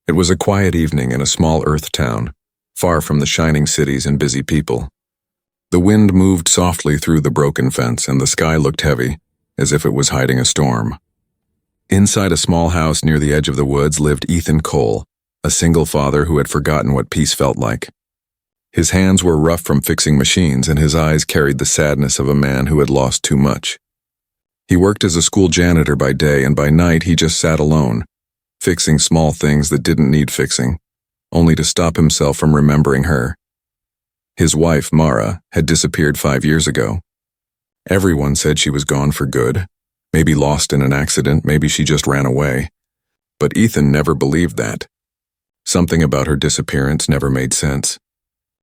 It was a quiet evening in a small Earth town, far from the shining cities and busy people. The wind moved softly through the broken fence and the sky looked heavy, as if it was hiding a storm. Inside a small house near the edge of the woods lived Ethan Cole, a single father who had forgotten what peace felt like. His hands were rough from fixing machines and his eyes carried the sadness of a man who had lost too much. He worked as a school janitor by day and by night he just sat alone, fixing small things that didn't need fixing, only to stop himself from remembering her. His wife, Mara, had disappeared 5 years ago. Everyone said she was gone for good, maybe lost in an accident, maybe she just ran away. But Ethan never believed that. Something about her disappearance never made sense.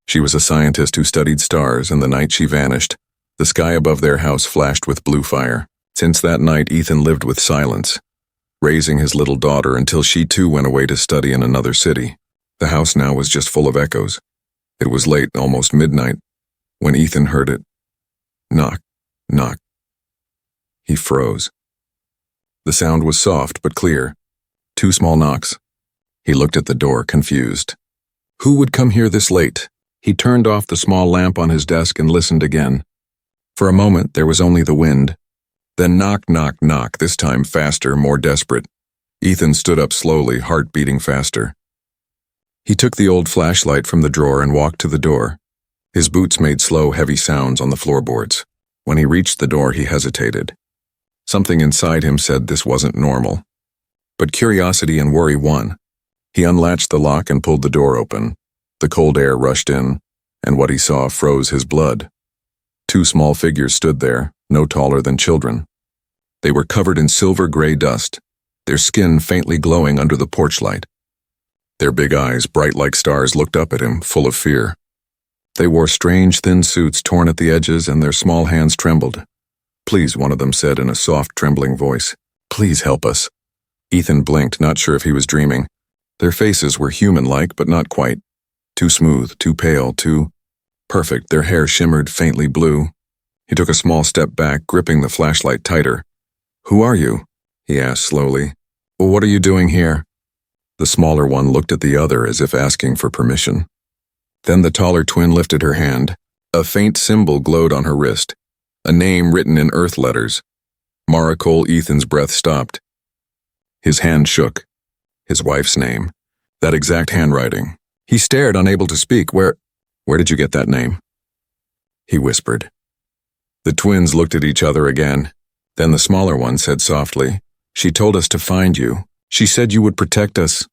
She was a scientist who studied stars, and the night she vanished, the sky above their house flashed with blue fire. Since that night, Ethan lived with silence, raising his little daughter until she too went away to study in another city. The house now was just full of echoes. It was late, almost midnight, when Ethan heard it. Knock, knock. He froze. The sound was soft but clear. 2 small knocks. He looked at the door, confused. Who would come here this late? He turned off the small lamp on his desk and listened again. For a moment, there was only the wind. Then knock, knock, knock, this time faster, more desperate. Ethan stood up slowly, heart beating faster. He took the old flashlight from the drawer and walked to the door. His boots made slow, heavy sounds on the floorboards. When he reached the door, he hesitated. Something inside him said this wasn't normal. But curiosity and worry won. He unlatched the lock and pulled the door open. The cold air rushed in, and what he saw froze his blood. 2 small figures stood there, no taller than children. They were covered in silver-gray dust, their skin faintly glowing under the porch light. Their big eyes, bright like stars, looked up at him, full of fear. They wore strange, thin suits torn at the edges, and their small hands trembled. Please, one of them said in a soft, trembling voice. Please help us. Ethan blinked, not sure if he was dreaming. Their faces were human-like, but not quite. Too smooth, too pale, too perfect. Their hair shimmered faintly blue. He took a small step back, gripping the flashlight tighter. Who are you? He asked slowly. What are you doing here? The smaller one looked at the other as if asking for permission. Then the taller twin lifted her hand. A faint symbol glowed on her wrist. A name written in earth letters. Mara Cole. Ethan's breath stopped. His hand shook. His wife's name. That exact handwriting. He stared, unable to speak. Where did you get that name? He whispered. The twins looked at each other again. Then the smaller one said softly, She told us to find you. She said you would protect us.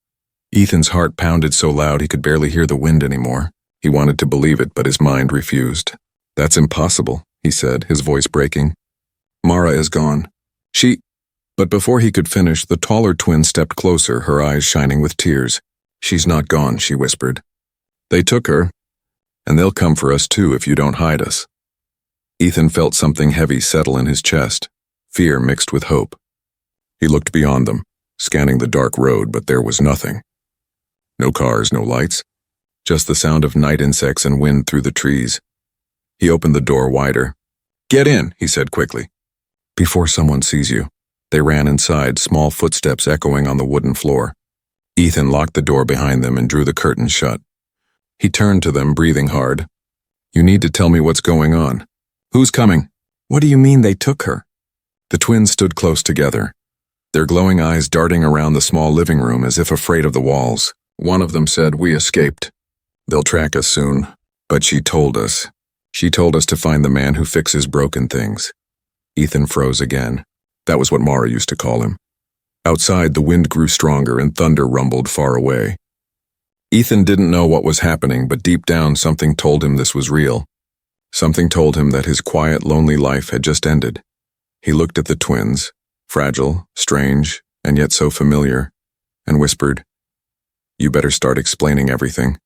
Ethan's heart pounded so loud he could barely hear the wind anymore. He wanted to believe it, but his mind refused. That's impossible, he said, his voice breaking. Mara is gone. But before he could finish, the taller twin stepped closer, her eyes shining with tears. She's not gone, she whispered. They took her, and they'll come for us too if you don't hide us. Ethan felt something heavy settle in his chest, fear mixed with hope. He looked beyond them, scanning the dark road, but there was nothing. No cars, no lights, just the sound of night insects and wind through the trees. He opened the door wider. Get in, he said quickly. Before someone sees you. They ran inside, small footsteps echoing on the wooden floor. Ethan locked the door behind them and drew the curtains shut. He turned to them, breathing hard. You need to tell me what's going on. Who's coming? What do you mean they took her? The twins stood close together, their glowing eyes darting around the small living room as if afraid of the walls. One of them said, We escaped. They'll track us soon. But she told us. She told us to find the man who fixes broken things. Ethan froze again. That was what Mara used to call him. Outside, the wind grew stronger and thunder rumbled far away. Ethan didn't know what was happening, but deep down something told him this was real. Something told him that his quiet, lonely life had just ended. He looked at the twins, fragile, strange, and yet so familiar, and whispered, You better start explaining everything.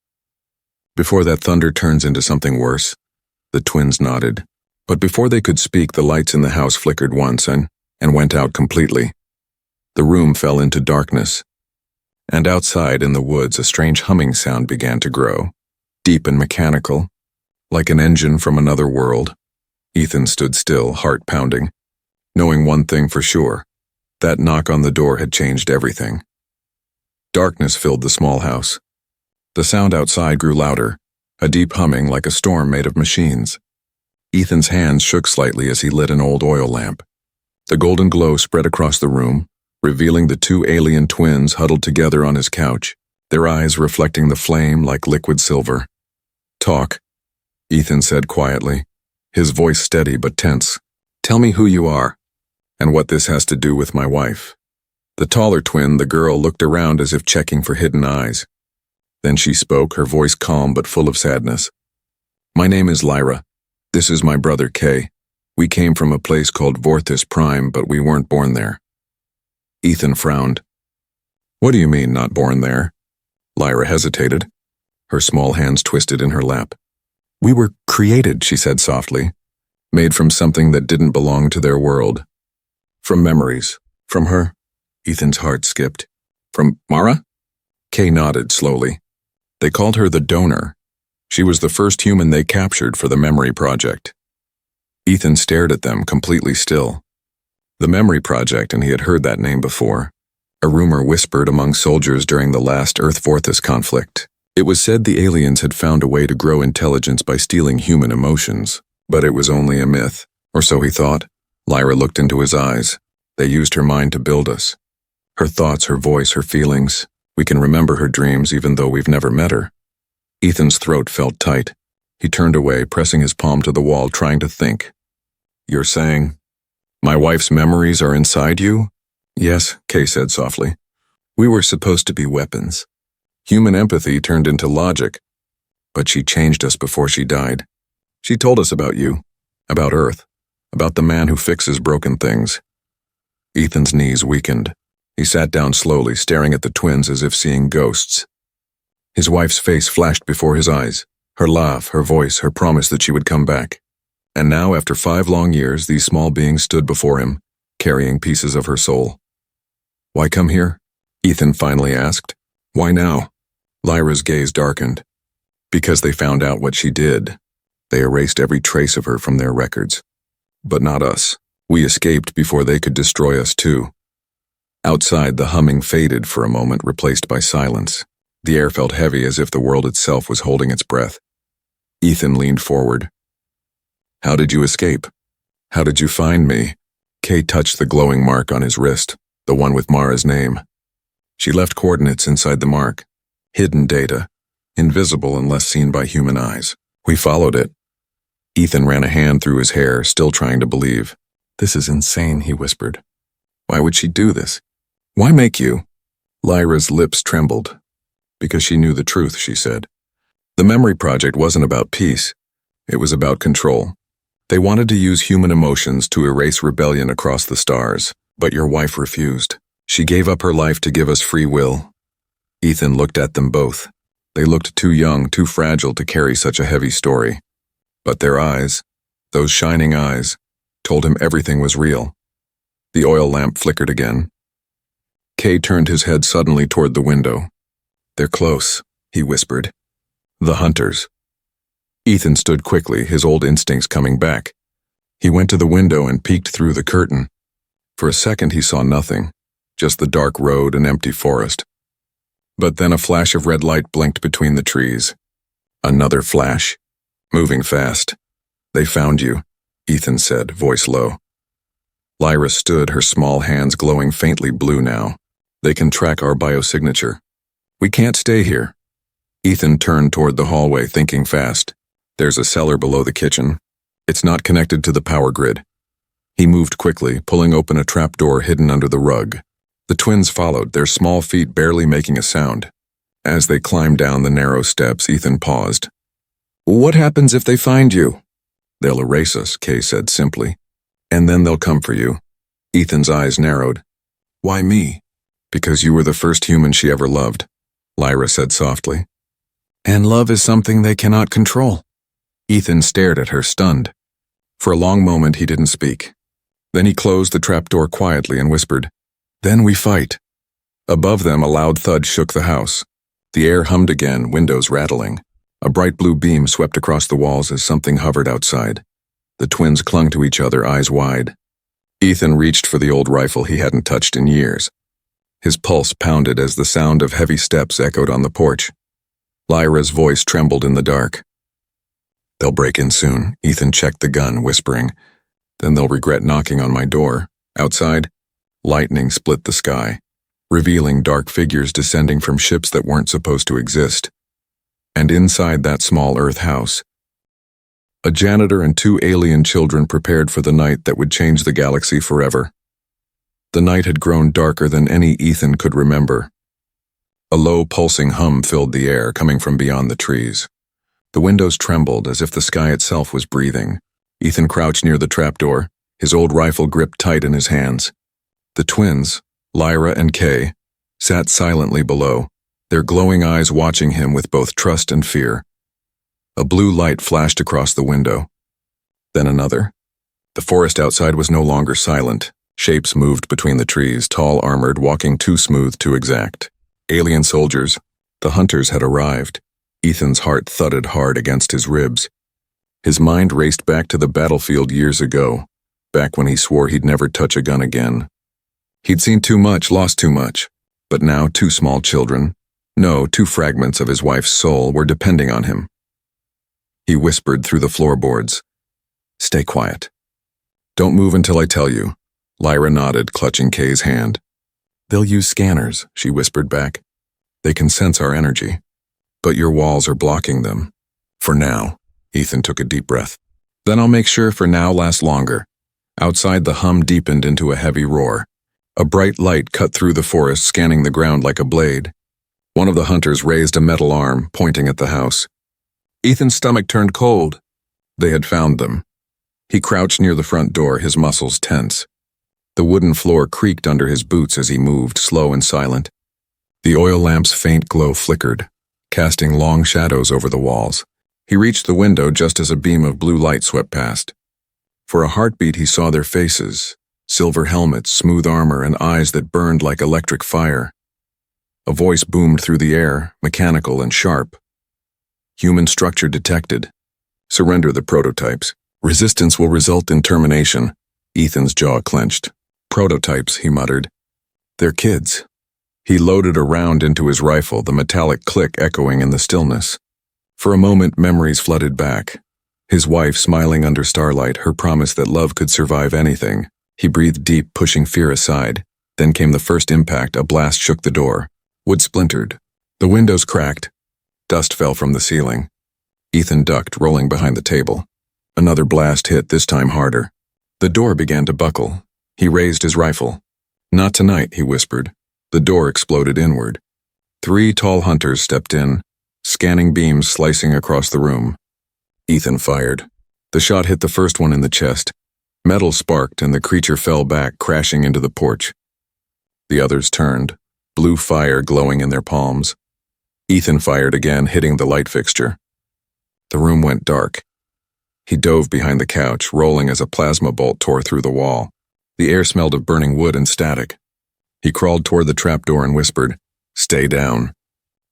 Before that thunder turns into something worse. The twins nodded. But before they could speak, the lights in the house flickered once and went out completely. The room fell into darkness. And outside in the woods, a strange humming sound began to grow, deep and mechanical, like an engine from another world. Ethan stood still, heart pounding, knowing one thing for sure. That knock on the door had changed everything. Darkness filled the small house. The sound outside grew louder, a deep humming like a storm made of machines. Ethan's hands shook slightly as he lit an old oil lamp. The golden glow spread across the room, revealing the two alien twins huddled together on his couch, their eyes reflecting the flame like liquid silver. "Talk," Ethan said quietly, his voice steady but tense. "Tell me who you are, and what this has to do with my wife." The taller twin, the girl, looked around as if checking for hidden eyes. Then she spoke, her voice calm but full of sadness. "My name is Lyra. This is my brother Kay. We came from a place called Vorthis Prime, but we weren't born there." Ethan frowned. "What do you mean, not born there?" Lyra hesitated. Her small hands twisted in her lap. "We were created," she said softly, "made from something that didn't belong to their world. From memories. From her." Ethan's heart skipped. "From Mara?" Kay nodded slowly. "They called her the donor. She was the first human they captured for the Memory Project." Ethan stared at them, completely still. The Memory Project, and he had heard that name before. A rumor whispered among soldiers during the last Earth-Vorthis conflict. It was said the aliens had found a way to grow intelligence by stealing human emotions, but it was only a myth, or so he thought. Lyra looked into his eyes. "They used her mind to build us. Her thoughts, her voice, her feelings. We can remember her dreams even though we've never met her." Ethan's throat felt tight. He turned away, pressing his palm to the wall, trying to think. "You're saying my wife's memories are inside you?" "Yes," Kay said softly. "We were supposed to be weapons. Human empathy turned into logic. But she changed us before she died. She told us about you, about Earth, about the man who fixes broken things." Ethan's knees weakened. He sat down slowly, staring at the twins as if seeing ghosts. His wife's face flashed before his eyes, her laugh, her voice, her promise that she would come back. And now, after 5 long years, these small beings stood before him, carrying pieces of her soul. "Why come here?" Ethan finally asked. "Why now?" Lyra's gaze darkened. "Because they found out what she did. They erased every trace of her from their records. But not us. We escaped before they could destroy us too." Outside, the humming faded for a moment, replaced by silence. The air felt heavy, as if the world itself was holding its breath. Ethan leaned forward. "How did you escape? How did you find me?" Kay touched the glowing mark on his wrist, the one with Mara's name. She left coordinates inside the mark. Hidden data, invisible unless seen by human eyes. "We followed it." Ethan ran a hand through his hair, still trying to believe. "This is insane," he whispered. "Why would she do this? Why make you?" Lyra's lips trembled. "Because she knew the truth," she said. "The Memory Project wasn't about peace. It was about control. They wanted to use human emotions to erase rebellion across the stars, but your wife refused. She gave up her life to give us free will." Ethan looked at them both. They looked too young, too fragile to carry such a heavy story. But their eyes, those shining eyes, told him everything was real. The oil lamp flickered again. Kay turned his head suddenly toward the window. "They're close," he whispered. "The hunters." Ethan stood quickly, his old instincts coming back. He went to the window and peeked through the curtain. For a second he saw nothing, just the dark road and empty forest. But then a flash of red light blinked between the trees. Another flash, moving fast. "They found you," Ethan said, voice low. Lyra stood, her small hands glowing faintly blue now. "They can track our biosignature. We can't stay here." Ethan turned toward the hallway, thinking fast. There's a cellar below the kitchen. It's not connected to the power grid. He moved quickly, pulling open a trapdoor hidden under the rug. The twins followed, their small feet barely making a sound. As they climbed down the narrow steps, Ethan paused. "What happens if they find you?" "They'll erase us," Kay said simply. "And then they'll come for you." Ethan's eyes narrowed. "Why me?" "Because you were the first human she ever loved," Lyra said softly. "And love is something they cannot control." Ethan stared at her, stunned. For a long moment he didn't speak. Then he closed the trapdoor quietly and whispered, "Then we fight." Above them a loud thud shook the house. The air hummed again, windows rattling. A bright blue beam swept across the walls as something hovered outside. The twins clung to each other, eyes wide. Ethan reached for the old rifle he hadn't touched in years. His pulse pounded as the sound of heavy steps echoed on the porch. Lyra's voice trembled in the dark. "They'll break in soon." Ethan checked the gun, whispering. "Then they'll regret knocking on my door." Outside, lightning split the sky, revealing dark figures descending from ships that weren't supposed to exist. And inside that small Earth house, a janitor and 2 alien children prepared for the night that would change the galaxy forever. The night had grown darker than any Ethan could remember. A low, pulsing hum filled the air, coming from beyond the trees. The windows trembled as if the sky itself was breathing. Ethan crouched near the trapdoor, his old rifle gripped tight in his hands. The twins, Lyra and Kay, sat silently below, their glowing eyes watching him with both trust and fear. A blue light flashed across the window. Then another. The forest outside was no longer silent. Shapes moved between the trees, tall, armored, walking too smooth to exact. Alien soldiers. The hunters had arrived. Ethan's heart thudded hard against his ribs. His mind raced back to the battlefield years ago, back when he swore he'd never touch a gun again. He'd seen too much, lost too much. But now 2 small children, no, 2 fragments of his wife's soul, were depending on him. He whispered through the floorboards, "Stay quiet. Don't move until I tell you." Lyra nodded, clutching Kay's hand. "They'll use scanners," she whispered back. "They can sense our energy. But your walls are blocking them. For now." Ethan took a deep breath. "Then I'll make sure for now lasts longer." Outside, the hum deepened into a heavy roar. A bright light cut through the forest, scanning the ground like a blade. One of the hunters raised a metal arm, pointing at the house. Ethan's stomach turned cold. They had found them. He crouched near the front door, his muscles tense. The wooden floor creaked under his boots as he moved, slow and silent. The oil lamp's faint glow flickered, casting long shadows over the walls. He reached the window just as a beam of blue light swept past. For a heartbeat, he saw their faces, silver helmets, smooth armor, and eyes that burned like electric fire. A voice boomed through the air, mechanical and sharp. "Human structure detected. Surrender the prototypes. Resistance will result in termination." Ethan's jaw clenched. "Prototypes," he muttered. "They're kids." He loaded a round into his rifle, the metallic click echoing in the stillness. For a moment, memories flooded back. His wife smiling under starlight, her promise that love could survive anything. He breathed deep, pushing fear aside. Then came the first impact. A blast shook the door. Wood splintered. The windows cracked. Dust fell from the ceiling. Ethan ducked, rolling behind the table. Another blast hit, this time harder. The door began to buckle. He raised his rifle. "Not tonight," he whispered. The door exploded inward. 3 tall hunters stepped in, scanning beams slicing across the room. Ethan fired. The shot hit the first one in the chest. Metal sparked and the creature fell back, crashing into the porch. The others turned, blue fire glowing in their palms. Ethan fired again, hitting the light fixture. The room went dark. He dove behind the couch, rolling as a plasma bolt tore through the wall. The air smelled of burning wood and static. He crawled toward the trapdoor and whispered, "Stay down."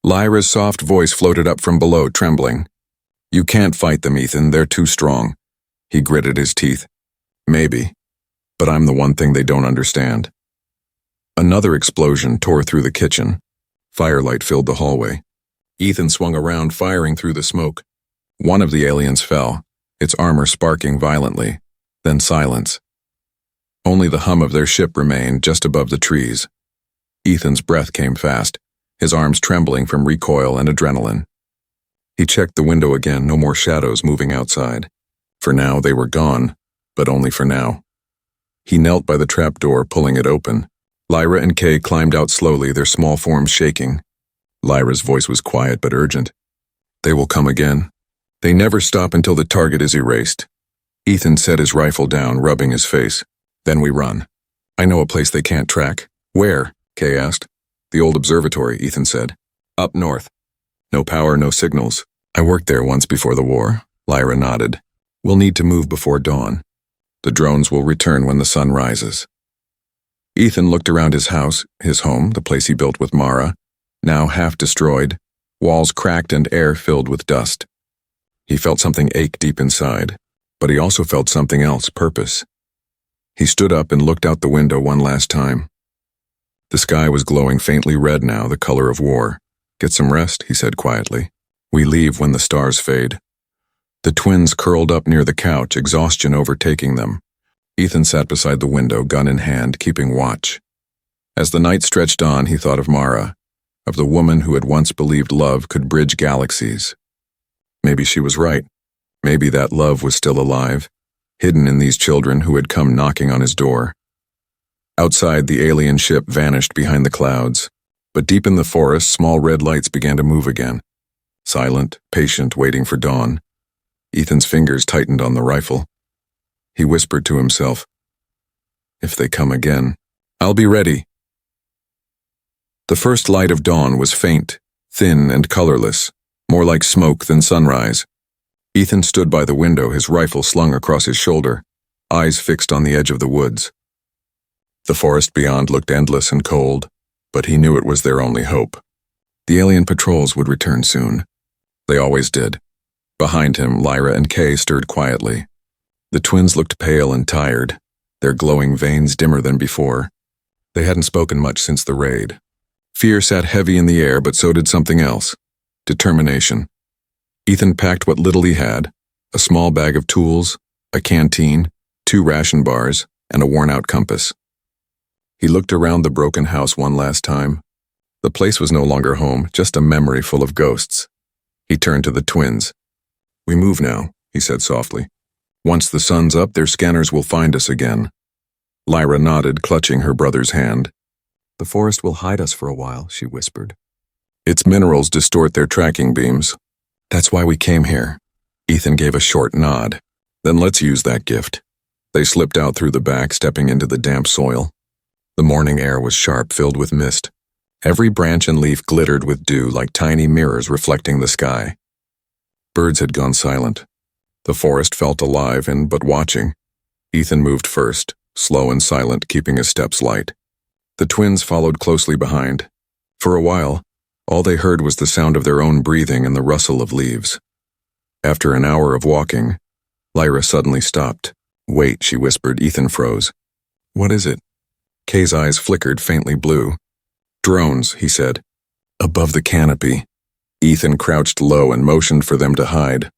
Lyra's soft voice floated up from below, trembling. "You can't fight them, Ethan. They're too strong." He gritted his teeth. "Maybe, but I'm the one thing they don't understand." Another explosion tore through the kitchen. Firelight filled the hallway. Ethan swung around, firing through the smoke. One of the aliens fell, its armor sparking violently. Then silence. Only the hum of their ship remained just above the trees. Ethan's breath came fast, his arms trembling from recoil and adrenaline. He checked the window again, no more shadows moving outside. For now, they were gone, but only for now. He knelt by the trapdoor, pulling it open. Lyra and Kay climbed out slowly, their small forms shaking. Lyra's voice was quiet but urgent. "They will come again. They never stop until the target is erased." Ethan set his rifle down, rubbing his face. "Then we run. I know a place they can't track." "Where?" Kay asked. "The old observatory," Ethan said. "Up north. No power, no signals. I worked there once before the war." Lyra nodded. "We'll need to move before dawn. The drones will return when the sun rises." Ethan looked around his house, his home, the place he built with Mara, now half destroyed, walls cracked and air filled with dust. He felt something ache deep inside, but he also felt something else, purpose. He stood up and looked out the window one last time. The sky was glowing faintly red now, the color of war. "Get some rest," he said quietly. "We leave when the stars fade." The twins curled up near the couch, exhaustion overtaking them. Ethan sat beside the window, gun in hand, keeping watch. As the night stretched on, he thought of Mara, of the woman who had once believed love could bridge galaxies. Maybe she was right. Maybe that love was still alive, hidden in these children who had come knocking on his door. Outside, the alien ship vanished behind the clouds, but deep in the forest, small red lights began to move again. Silent, patient, waiting for dawn. Ethan's fingers tightened on the rifle. He whispered to himself, "If they come again, I'll be ready." The first light of dawn was faint, thin and colorless, more like smoke than sunrise. Ethan stood by the window, his rifle slung across his shoulder, eyes fixed on the edge of the woods. The forest beyond looked endless and cold, but he knew it was their only hope. The alien patrols would return soon. They always did. Behind him, Lyra and Kay stirred quietly. The twins looked pale and tired, their glowing veins dimmer than before. They hadn't spoken much since the raid. Fear sat heavy in the air, but so did something else. Determination. Ethan packed what little he had, a small bag of tools, a canteen, 2 ration bars, and a worn-out compass. He looked around the broken house one last time. The place was no longer home, just a memory full of ghosts. He turned to the twins. "We move now," he said softly. "Once the sun's up, their scanners will find us again." Lyra nodded, clutching her brother's hand. "The forest will hide us for a while," she whispered. "Its minerals distort their tracking beams. That's why we came here." Ethan gave a short nod. "Then let's use that gift." They slipped out through the back, stepping into the damp soil. The morning air was sharp, filled with mist. Every branch and leaf glittered with dew like tiny mirrors reflecting the sky. Birds had gone silent. The forest felt alive but watching. Ethan moved first, slow and silent, keeping his steps light. The twins followed closely behind. For a while, all they heard was the sound of their own breathing and the rustle of leaves. After an hour of walking, Lyra suddenly stopped. "Wait," she whispered. Ethan froze. "What is it?" Kay's eyes flickered faintly blue. "Drones," he said. "Above the canopy." Ethan crouched low and motioned for them to hide.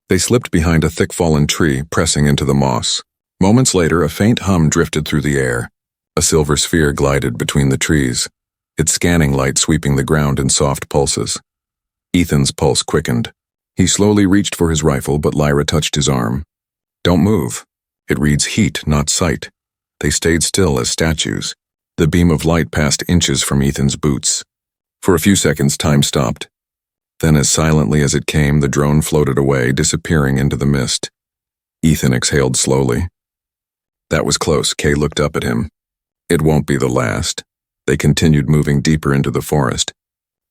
They slipped behind a thick fallen tree, pressing into the moss. Moments later, a faint hum drifted through the air. A silver sphere glided between the trees, its scanning light sweeping the ground in soft pulses. Ethan's pulse quickened. He slowly reached for his rifle, but Lyra touched his arm. "Don't move. It reads heat, not sight." They stayed still as statues. The beam of light passed inches from Ethan's boots. For a few seconds, time stopped. Then, as silently as it came, the drone floated away, disappearing into the mist. Ethan exhaled slowly. That was close. Kay looked up at him. "It won't be the last." They continued moving deeper into the forest.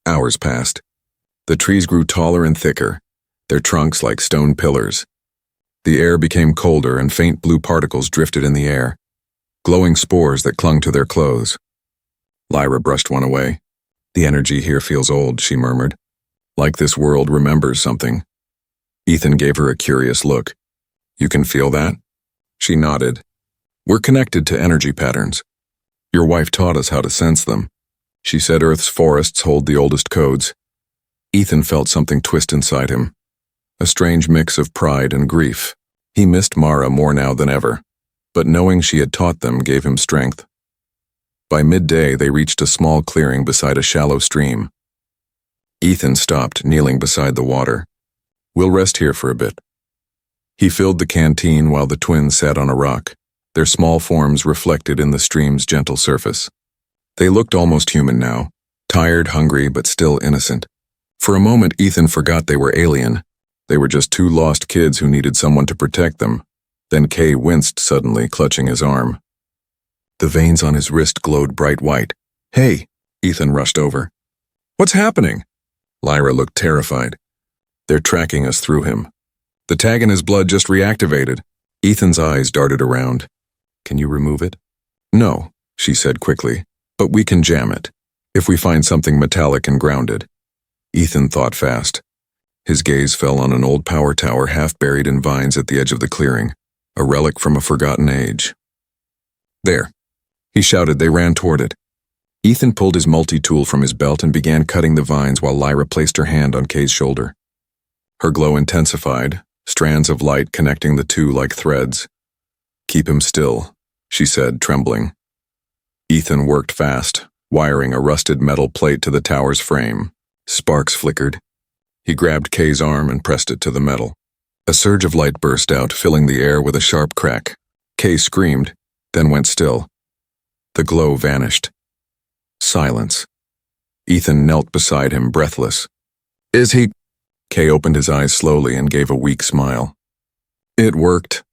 Hours passed. The trees grew taller and thicker, their trunks like stone pillars. The air became colder and faint blue particles drifted in the air, glowing spores that clung to their clothes. Lyra brushed one away. "The energy here feels old," she murmured. "Like this world remembers something." Ethan gave her a curious look. "You can feel that?" She nodded. "We're connected to energy patterns. Your wife taught us how to sense them. She said Earth's forests hold the oldest codes." Ethan felt something twist inside him, a strange mix of pride and grief. He missed Mara more now than ever, but knowing she had taught them gave him strength. By midday, they reached a small clearing beside a shallow stream. Ethan stopped, kneeling beside the water. "We'll rest here for a bit." He filled the canteen while the twins sat on a rock, their small forms reflected in the stream's gentle surface. They looked almost human now, tired, hungry, but still innocent. For a moment, Ethan forgot they were alien. They were just 2 lost kids who needed someone to protect them. Then Kay winced suddenly, clutching his arm. The veins on his wrist glowed bright white. "Hey!" Ethan rushed over. "What's happening?" Lyra looked terrified. "They're tracking us through him. The tag in his blood just reactivated." Ethan's eyes darted around. "Can you remove it?" "No," she said quickly, "but we can jam it, if we find something metallic and grounded." Ethan thought fast. His gaze fell on an old power tower half buried in vines at the edge of the clearing, a relic from a forgotten age. "There!" he shouted. They ran toward it. Ethan pulled his multi-tool from his belt and began cutting the vines while Lyra placed her hand on Kay's shoulder. Her glow intensified, strands of light connecting the two like threads. "Keep him still," she said, trembling. Ethan worked fast, wiring a rusted metal plate to the tower's frame. Sparks flickered. He grabbed Kay's arm and pressed it to the metal. A surge of light burst out, filling the air with a sharp crack. Kay screamed, then went still. The glow vanished. Silence. Ethan knelt beside him, breathless. "Is he—" Kay opened his eyes slowly and gave a weak smile. "It worked."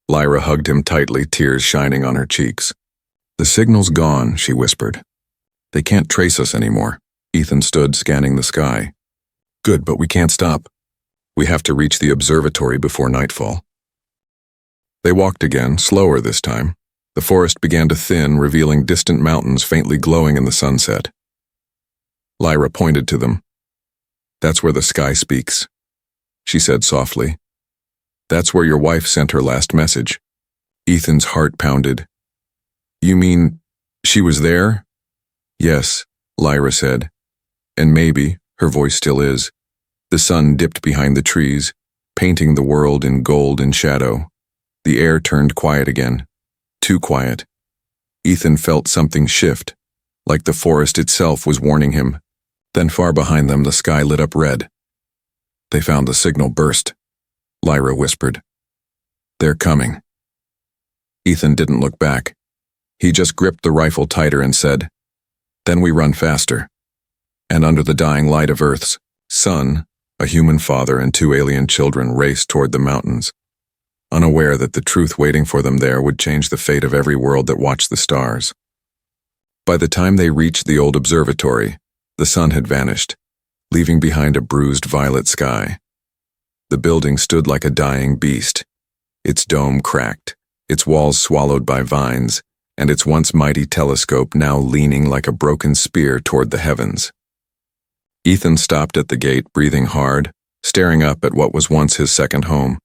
Lyra hugged him tightly, tears shining on her cheeks. "The signal's gone," she whispered. "They can't trace us anymore." Ethan stood, scanning the sky. "Good, but we can't stop. We have to reach the observatory before nightfall." They walked again, slower this time. The forest began to thin, revealing distant mountains faintly glowing in the sunset. Lyra pointed to them. "That's where the sky speaks," she said softly. "That's where your wife sent her last message." Ethan's heart pounded. "You mean she was there?" "Yes," Lyra said. "And maybe," her voice still is. The sun dipped behind the trees, painting the world in gold and shadow. The air turned quiet again. Too quiet. Ethan felt something shift, like the forest itself was warning him. Then far behind them, the sky lit up red. "They found the signal burst," Lyra whispered. "They're coming." Ethan didn't look back. He just gripped the rifle tighter and said, "Then we run faster." And under the dying light of Earth's sun, a human father and two alien children raced toward the mountains, unaware that the truth waiting for them there would change the fate of every world that watched the stars. By the time they reached the old observatory, the sun had vanished, leaving behind a bruised violet sky. The building stood like a dying beast, its dome cracked, its walls swallowed by vines, and its once mighty telescope now leaning like a broken spear toward the heavens. Ethan stopped at the gate, breathing hard, staring up at what was once his second home.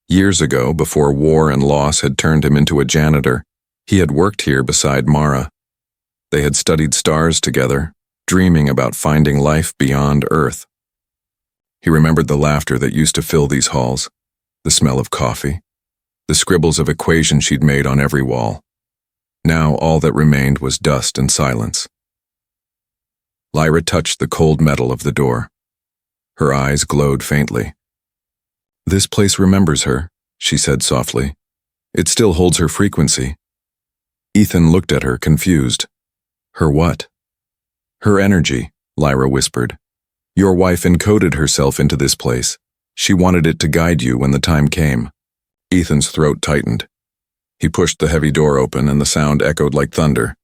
Years ago, before war and loss had turned him into a janitor, he had worked here beside Mara. They had studied stars together, dreaming about finding life beyond Earth. He remembered the laughter that used to fill these halls, the smell of coffee, the scribbles of equations she'd made on every wall. Now all that remained was dust and silence. Lyra touched the cold metal of the door. Her eyes glowed faintly. "This place remembers her," she said softly. "It still holds her frequency." Ethan looked at her, confused. "Her what?" "Her energy," Lyra whispered. "Your wife encoded herself into this place. She wanted it to guide you when the time came." Ethan's throat tightened. He pushed the heavy door open and the sound echoed like thunder.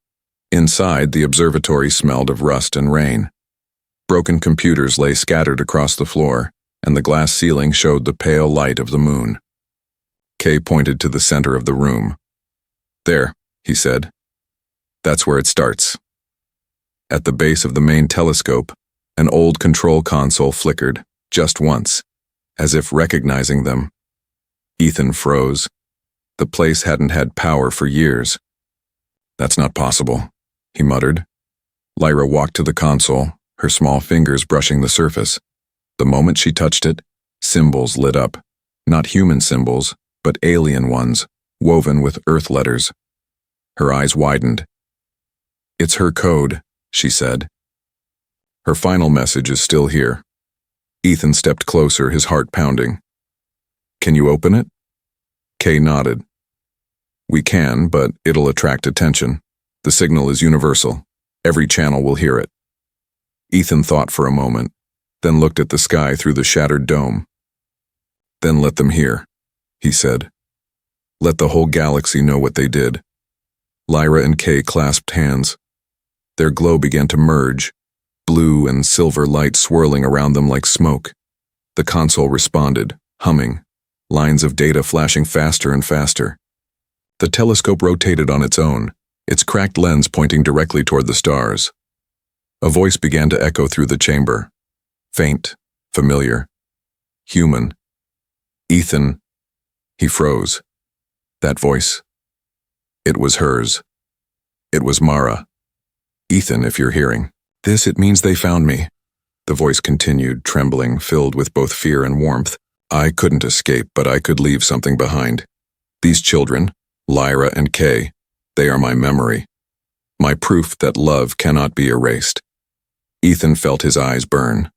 Inside, the observatory smelled of rust and rain. Broken computers lay scattered across the floor, and the glass ceiling showed the pale light of the moon. Kay pointed to the center of the room. "There," he said. "That's where it starts." At the base of the main telescope, an old control console flickered, just once, as if recognizing them. Ethan froze. The place hadn't had power for years. "That's not possible," he muttered. Lyra walked to the console, her small fingers brushing the surface. The moment she touched it, symbols lit up. Not human symbols, but alien ones, woven with Earth letters. Her eyes widened. "It's her code," she said. "Her final message is still here." Ethan stepped closer, his heart pounding. "Can you open it?" Kay nodded. "We can, but it'll attract attention. The signal is universal. Every channel will hear it." Ethan thought for a moment, then looked at the sky through the shattered dome. "Then let them hear," he said. "Let the whole galaxy know what they did." Lyra and Kay clasped hands. Their glow began to merge, blue and silver light swirling around them like smoke. The console responded, humming, lines of data flashing faster and faster. The telescope rotated on its own, its cracked lens pointing directly toward the stars. A voice began to echo through the chamber. Faint, familiar, human. "Ethan." He froze. That voice. It was hers. It was Mara. Ethan, if you're hearing this, it means they found me. The voice continued, trembling, filled with both fear and warmth. I couldn't escape, but I could leave something behind. These children, Lyra and Kay, they are my memory. My proof that love cannot be erased. Ethan felt his eyes burn.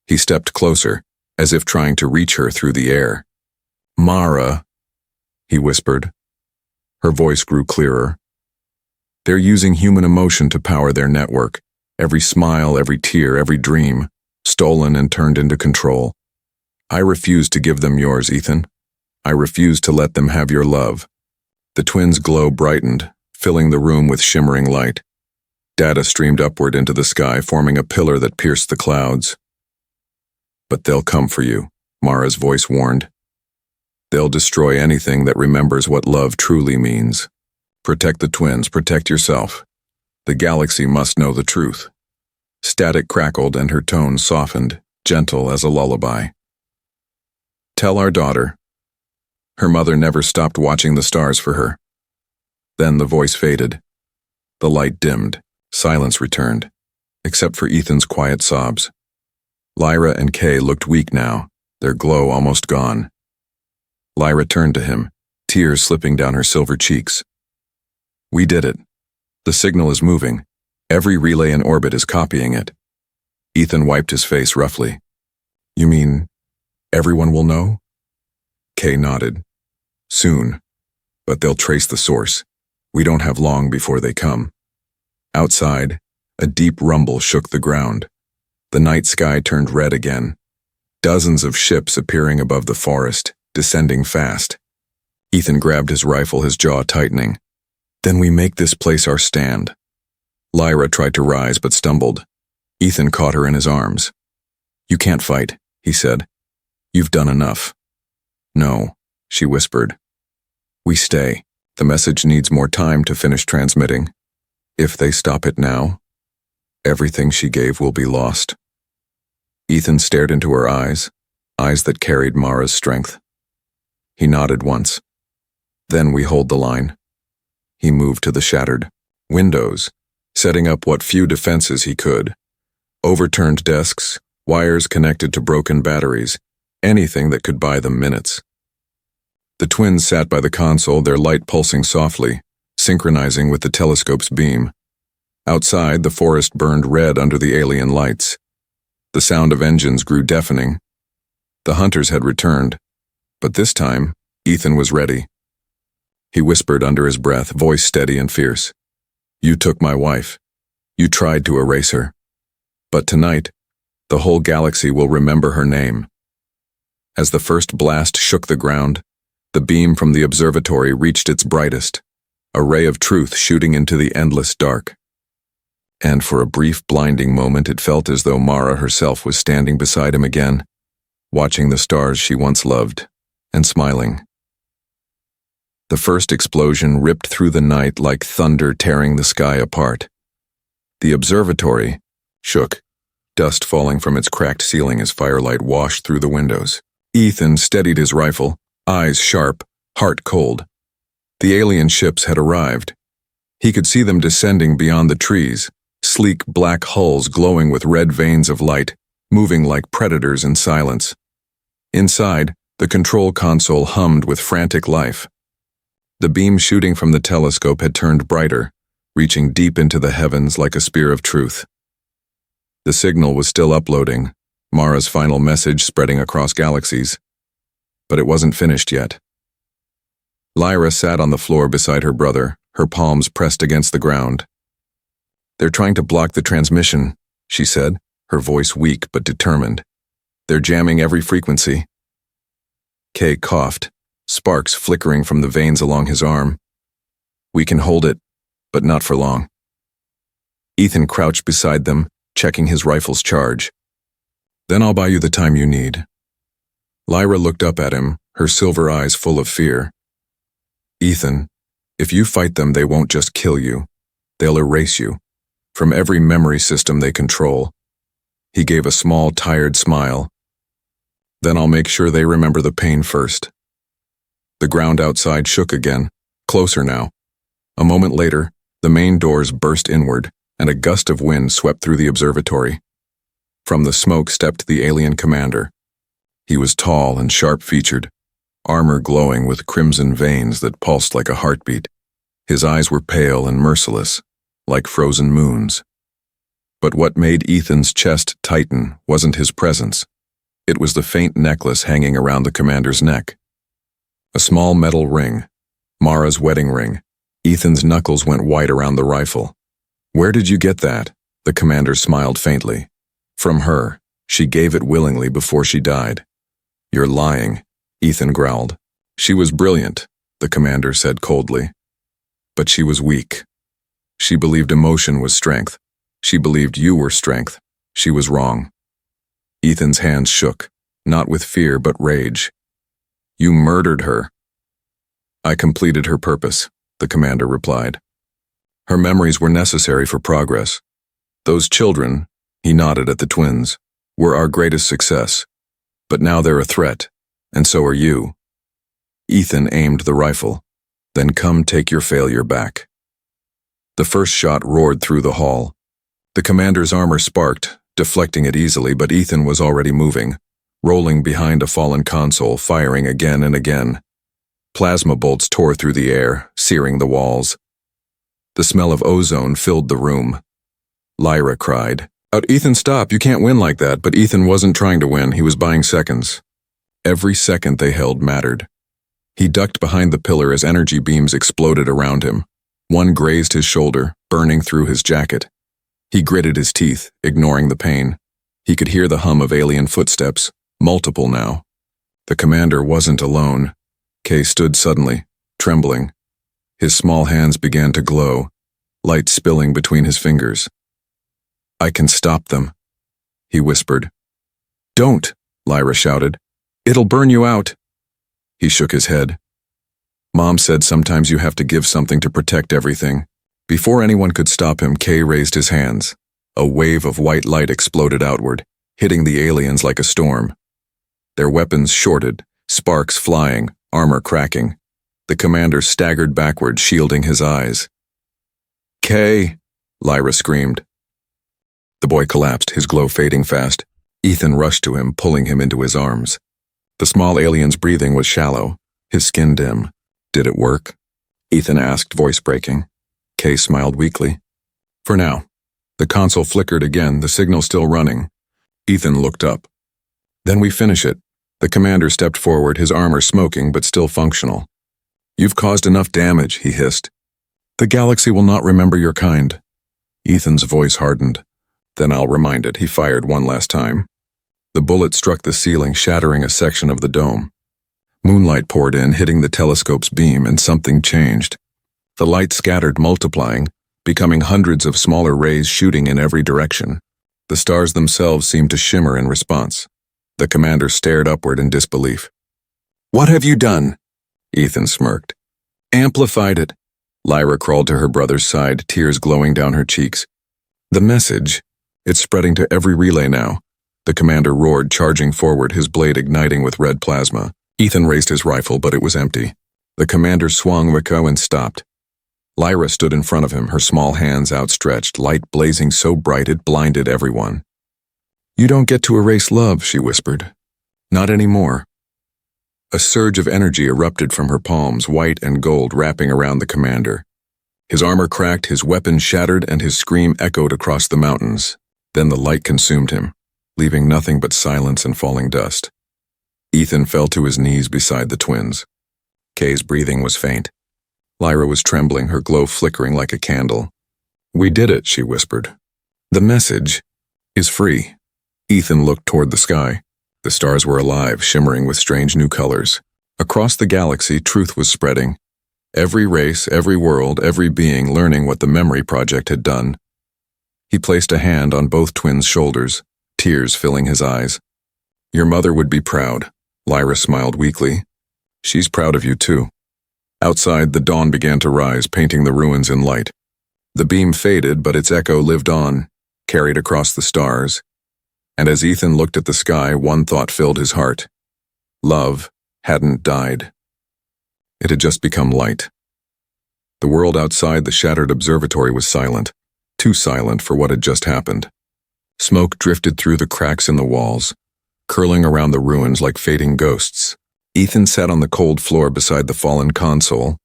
He stepped closer, as if trying to reach her through the air. Mara, he whispered. Her voice grew clearer. They're using human emotion to power their network. Every smile, every tear, every dream, stolen and turned into control. I refuse to give them yours, Ethan. I refuse to let them have your love. The twins' glow brightened, filling the room with shimmering light. Data streamed upward into the sky, forming a pillar that pierced the clouds. But they'll come for you, Mara's voice warned. They'll destroy anything that remembers what love truly means. Protect the twins, protect yourself. The galaxy must know the truth. Static crackled and her tone softened, gentle as a lullaby. Tell our daughter. Her mother never stopped watching the stars for her. Then the voice faded. The light dimmed. Silence returned, except for Ethan's quiet sobs. Lyra and Kay looked weak now, their glow almost gone. Lyra turned to him, tears slipping down her silver cheeks. We did it. The signal is moving. Every relay in orbit is copying it. Ethan wiped his face roughly. You mean everyone will know? Kay nodded. Soon. But they'll trace the source. We don't have long before they come. Outside, a deep rumble shook the ground. The night sky turned red again. Dozens of ships appearing above the forest, descending fast. Ethan grabbed his rifle, his jaw tightening. Then we make this place our stand. Lyra tried to rise but stumbled. Ethan caught her in his arms. You can't fight, he said. You've done enough. No, she whispered. We stay. The message needs more time to finish transmitting. If they stop it now, everything she gave will be lost. Ethan stared into her eyes that carried Mara's strength. He nodded once. Then we hold the line. He moved to the shattered windows, setting up what few defenses he could. Overturned desks, wires connected to broken batteries, anything that could buy them minutes. The twins sat by the console, their light pulsing softly, synchronizing with the telescope's beam. Outside, the forest burned red under the alien lights. The sound of engines grew deafening. The hunters had returned, but this time, Ethan was ready. He whispered under his breath, voice steady and fierce. You took my wife. You tried to erase her. But tonight, the whole galaxy will remember her name. As the first blast shook the ground, the beam from the observatory reached its brightest, a ray of truth shooting into the endless dark. And for a brief, blinding moment, it felt as though Mara herself was standing beside him again, watching the stars she once loved, and smiling. The first explosion ripped through the night like thunder tearing the sky apart. The observatory shook, dust falling from its cracked ceiling as firelight washed through the windows. Ethan steadied his rifle, eyes sharp, heart cold. The alien ships had arrived. He could see them descending beyond the trees, sleek black hulls glowing with red veins of light, moving like predators in silence. Inside, the control console hummed with frantic life. The beam shooting from the telescope had turned brighter, reaching deep into the heavens like a spear of truth. The signal was still uploading, Mara's final message spreading across galaxies. But it wasn't finished yet. Lyra sat on the floor beside her brother, her palms pressed against the ground. They're trying to block the transmission, she said, her voice weak but determined. They're jamming every frequency. Kay coughed, sparks flickering from the veins along his arm. We can hold it, but not for long. Ethan crouched beside them, checking his rifle's charge. Then I'll buy you the time you need. Lyra looked up at him, her silver eyes full of fear. Ethan, if you fight them, they won't just kill you. They'll erase you, from every memory system they control. He gave a small, tired smile. Then I'll make sure they remember the pain first. The ground outside shook again, closer now. A moment later, the main doors burst inward, and a gust of wind swept through the observatory. From the smoke stepped the alien commander. He was tall and sharp-featured, armor glowing with crimson veins that pulsed like a heartbeat. His eyes were pale and merciless, like frozen moons. But what made Ethan's chest tighten wasn't his presence. It was the faint necklace hanging around the commander's neck. A small metal ring, Mara's wedding ring. Ethan's knuckles went white around the rifle. "Where did you get that?" The commander smiled faintly. "From her. She gave it willingly before she died." "You're lying," Ethan growled. "She was brilliant," the commander said coldly. "But she was weak. She believed emotion was strength. She believed you were strength. She was wrong." Ethan's hands shook, not with fear but rage. "You murdered her." "I completed her purpose," the commander replied. "Her memories were necessary for progress. Those children," he nodded at the twins, "were our greatest success. But now they're a threat, and so are you." Ethan aimed the rifle. "Then come take your failure back." The first shot roared through the hall. The commander's armor sparked, deflecting it easily, but Ethan was already moving, rolling behind a fallen console, firing again and again. Plasma bolts tore through the air, searing the walls. The smell of ozone filled the room. Lyra cried, Ethan, stop, you can't win like that." But Ethan wasn't trying to win, he was buying seconds. Every second they held mattered. He ducked behind the pillar as energy beams exploded around him. One grazed his shoulder, burning through his jacket. He gritted his teeth, ignoring the pain. He could hear the hum of alien footsteps, multiple now. The commander wasn't alone. Kay stood suddenly, trembling. His small hands began to glow, light spilling between his fingers. "I can stop them," he whispered. "Don't," Lyra shouted. "It'll burn you out." He shook his head. "Mom said sometimes you have to give something to protect everything." Before anyone could stop him, Kay raised his hands. A wave of white light exploded outward, hitting the aliens like a storm. Their weapons shorted, sparks flying, armor cracking. The commander staggered backward, shielding his eyes. "Kay!" Lyra screamed. The boy collapsed, his glow fading fast. Ethan rushed to him, pulling him into his arms. The small alien's breathing was shallow, his skin dim. "Did it work?" Ethan asked, voice breaking. Kay smiled weakly. "For now." The console flickered again, the signal still running. Ethan looked up. "Then we finish it." The commander stepped forward, his armor smoking but still functional. "You've caused enough damage," he hissed. "The galaxy will not remember your kind." Ethan's voice hardened. "Then I'll remind it." He fired one last time. The bullet struck the ceiling, shattering a section of the dome. Moonlight poured in, hitting the telescope's beam, and something changed. The light scattered, multiplying, becoming hundreds of smaller rays shooting in every direction. The stars themselves seemed to shimmer in response. The commander stared upward in disbelief. "What have you done?" Ethan smirked. "Amplified it." Lyra crawled to her brother's side, tears glowing down her cheeks. "The message. It's spreading to every relay now." The commander roared, charging forward, his blade igniting with red plasma. Ethan raised his rifle, but it was empty. The commander swung Rico and stopped. Lyra stood in front of him, her small hands outstretched, light blazing so bright it blinded everyone. "You don't get to erase love," she whispered. "Not anymore." A surge of energy erupted from her palms, white and gold, wrapping around the commander. His armor cracked, his weapon shattered, and his scream echoed across the mountains. Then the light consumed him, leaving nothing but silence and falling dust. Ethan fell to his knees beside the twins. Kay's breathing was faint. Lyra was trembling, her glow flickering like a candle. "We did it," she whispered. "The message is free." Ethan looked toward the sky. The stars were alive, shimmering with strange new colors. Across the galaxy, truth was spreading. Every race, every world, every being learning what the Memory Project had done. He placed a hand on both twins' shoulders, tears filling his eyes. "Your mother would be proud." Lyra smiled weakly. "She's proud of you too." Outside, the dawn began to rise, painting the ruins in light. The beam faded, but its echo lived on, carried across the stars. And as Ethan looked at the sky, one thought filled his heart. Love hadn't died. It had just become light. The world outside the shattered observatory was silent. too silent for what had just happened. Smoke drifted through the cracks in the walls, curling around the ruins like fading ghosts. Ethan sat on the cold floor beside the fallen console,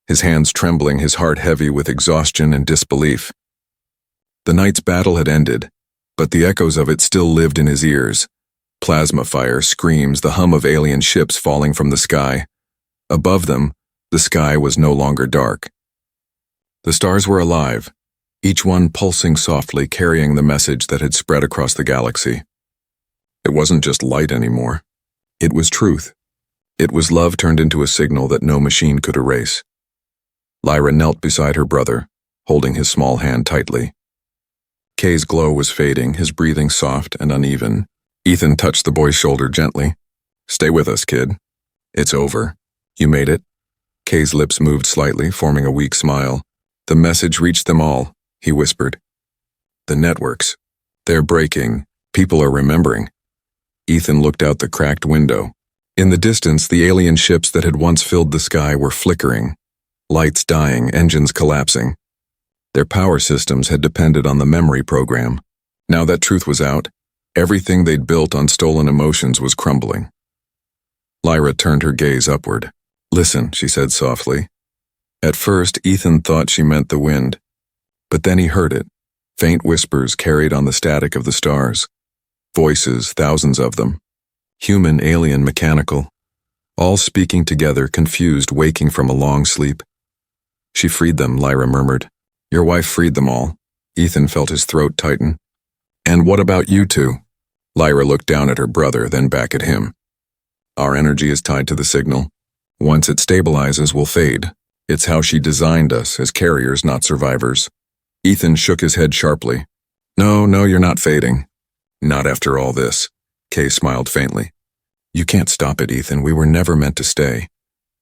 his hands trembling, his heart heavy with exhaustion and disbelief. The night's battle had ended, but the echoes of it still lived in his ears. Plasma fire, screams, the hum of alien ships falling from the sky. Above them, the sky was no longer dark. The stars were alive, each one pulsing softly, carrying the message that had spread across the galaxy. It wasn't just light anymore. It was truth. It was love turned into a signal that no machine could erase. Lyra knelt beside her brother, holding his small hand tightly. Kay's glow was fading, his breathing soft and uneven. Ethan touched the boy's shoulder gently. "Stay with us, kid. It's over. You made it." Kay's lips moved slightly, forming a weak smile. "The message reached them all," he whispered. "The networks. They're breaking. People are remembering." Ethan looked out the cracked window. In the distance, the alien ships that had once filled the sky were flickering. Lights dying, engines collapsing. Their power systems had depended on the memory program. Now that truth was out, everything they'd built on stolen emotions was crumbling. Lyra turned her gaze upward. "Listen," she said softly. At first, Ethan thought she meant the wind, but then he heard it. Faint whispers carried on the static of the stars. Voices, thousands of them. Human, alien, mechanical. All speaking together, confused, waking from a long sleep. "She freed them," Lyra murmured. "Your wife freed them all." Ethan felt his throat tighten. "And what about you two?" Lyra looked down at her brother, then back at him. "Our energy is tied to the signal. Once it stabilizes, we'll fade. It's how she designed us, as carriers, not survivors." Ethan shook his head sharply. No, you're not fading." "Not after all this." Kay smiled faintly. "You can't stop it, Ethan. We were never meant to stay."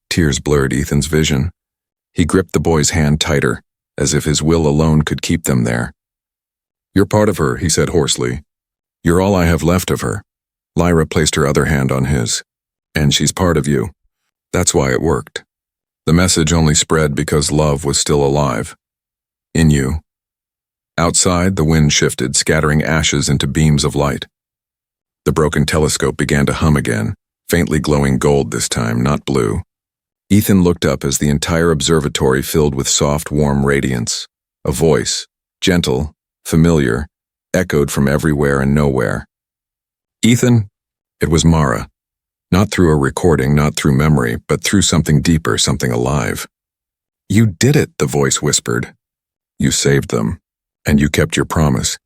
Tears blurred Ethan's vision. He gripped the boy's hand tighter, as if his will alone could keep them there. "You're part of her," he said hoarsely. "You're all I have left of her." Lyra placed her other hand on his. "And she's part of you. That's why it worked. The message only spread because love was still alive. In you." Outside, the wind shifted, scattering ashes into beams of light. The broken telescope began to hum again, faintly glowing gold this time, not blue. Ethan looked up as the entire observatory filled with soft, warm radiance. A voice, gentle, familiar, echoed from everywhere and nowhere. "Ethan?" It was Mara. Not through a recording, not through memory, but through something deeper, something alive. "You did it," the voice whispered. "You saved them. And you kept your promise."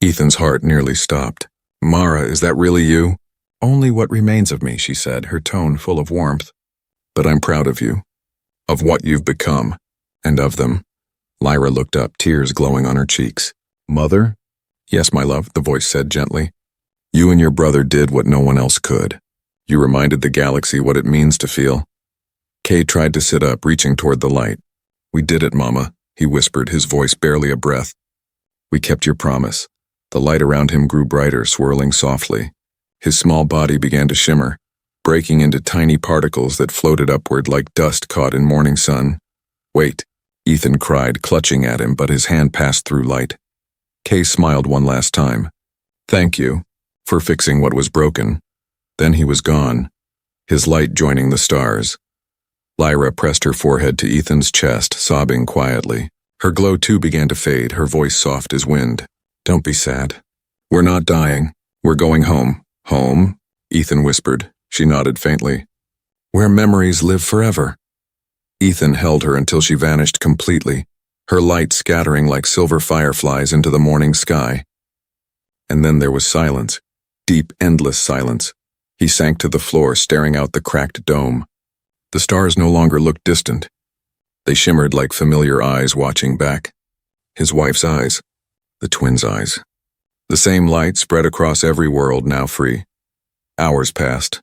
Ethan's heart nearly stopped. "Mara, is that really you?" "Only what remains of me," she said, her tone full of warmth. "But I'm proud of you. Of what you've become. And of them." Lyra looked up, tears glowing on her cheeks. "Mother?" "Yes, my love," the voice said gently. "You and your brother did what no one else could. You reminded the galaxy what it means to feel." Kay tried to sit up, reaching toward the light. "We did it, Mama," he whispered, his voice barely a breath. "We kept your promise." The light around him grew brighter, swirling softly. His small body began to shimmer, breaking into tiny particles that floated upward like dust caught in morning sun. "Wait," Ethan cried, clutching at him, but his hand passed through light. Kay smiled one last time. "Thank you for fixing what was broken." Then he was gone, his light joining the stars. Lyra pressed her forehead to Ethan's chest, sobbing quietly. Her glow too began to fade, her voice soft as wind. "Don't be sad. We're not dying. We're going home." "Home?" Ethan whispered. She nodded faintly. "Where memories live forever." Ethan held her until she vanished completely, her light scattering like silver fireflies into the morning sky. And then there was silence, deep, endless silence. He sank to the floor, staring out the cracked dome. The stars no longer looked distant. They shimmered like familiar eyes watching back. His wife's eyes. The twins' eyes. The same light spread across every world, now free. Hours passed.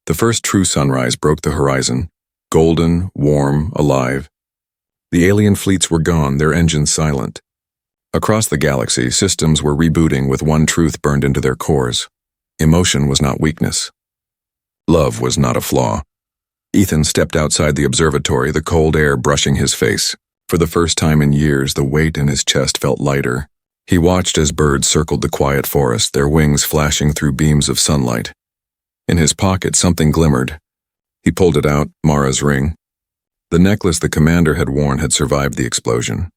The first true sunrise broke the horizon, golden, warm, alive. The alien fleets were gone, their engines silent. Across the galaxy, systems were rebooting with one truth burned into their cores. Emotion was not weakness. Love was not a flaw. Ethan stepped outside the observatory, the cold air brushing his face. For the first time in years, the weight in his chest felt lighter. He watched as birds circled the quiet forest, their wings flashing through beams of sunlight. In his pocket, something glimmered. He pulled it out, Mara's ring. The necklace the commander had worn had survived the explosion.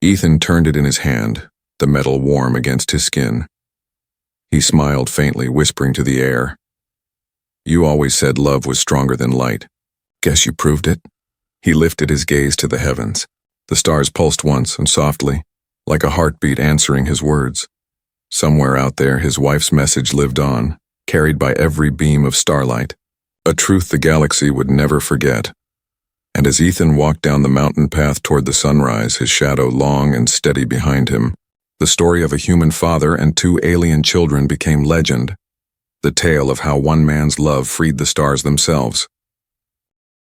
Ethan turned it in his hand, the metal warm against his skin. He smiled faintly, whispering to the air, "You always said love was stronger than light. Guess you proved it." He lifted his gaze to the heavens. The stars pulsed once and softly, like a heartbeat answering his words. Somewhere out there, his wife's message lived on, carried by every beam of starlight, a truth the galaxy would never forget. And as Ethan walked down the mountain path toward the sunrise, his shadow long and steady behind him, the story of a human father and two alien children became legend, the tale of how one man's love freed the stars themselves.